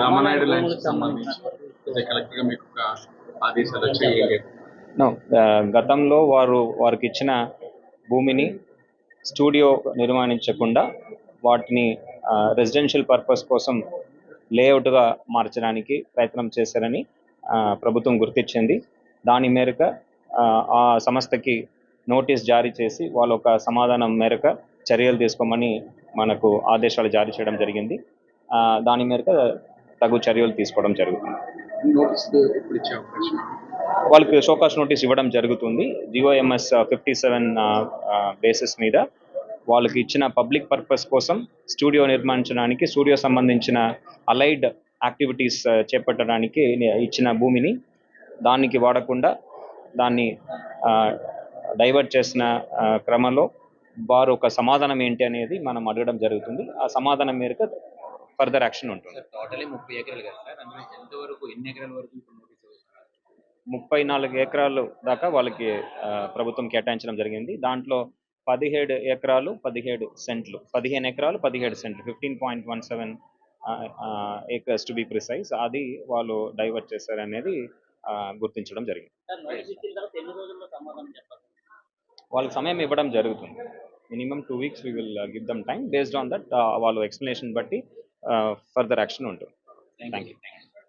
Ramanaidu lines సంబంధించి కలెక్టర్గా మీకు ఒక ఆదేశాలు వచ్చాయి. గతంలో వారికి ఇచ్చిన భూమిని స్టూడియో నిర్మాణించకుండా వాటిని రెసిడెన్షియల్ పర్పస్ కోసం లేఅవుట్గా మార్చడానికి ప్రయత్నం చేశారని ప్రభుత్వం గుర్తించింది. దాని మేరకు ఆ సంస్థకి నోటీస్ జారీ చేసి వాళ్ళు ఒక సమాధానం మేరకు చర్యలు తీసుకోమని మనకు ఆదేశాలు జారీ చేయడం జరిగింది. దాని మేరకు తగు చర్యలు తీసుకోవడం జరుగుతుంది. వాళ్ళకి షోకాస్ నోటీస్ ఇవ్వడం జరుగుతుంది. GOMS 57 బేసిస్ మీద వాళ్ళకి ఇచ్చిన పబ్లిక్ పర్పస్ కోసం స్టూడియో నిర్మించడానికి, స్టూడియో సంబంధించిన అలైడ్ యాక్టివిటీస్ చేపట్టడానికి ఇచ్చిన భూమిని దానికి వాడకుండా దాన్ని డైవర్ట్ చేసిన క్రమంలో వారు ఒక సమాధానం ఏంటి అనేది మనం అడగడం జరుగుతుంది. ఆ సమాధానం మేరకు ఫర్దర్ యాక్షన్ ఉంటుంది. 34 ఎకరాలు దాకా వాళ్ళకి ప్రభుత్వం కేటాయించడం జరిగింది. దాంట్లో 17 ఎకరాలు 17 సెంట్లు, 15 ఎకరాలు 17 సెంట్లు, 15.17 acres టు బి ప్రిసైజ్, అది వాళ్ళు డైవర్ట్ చేశారనేది గుర్తించడం జరిగింది. వాళ్ళకి సమయం ఇవ్వడం జరుగుతుంది. Minimum 2 weeks we will give them time. Based on that వాళ్ళు ఎక్స్ప్లెనేషన్ బట్టి ఫర్దర్ యాక్షన్ ఉంటుంది. Thank you.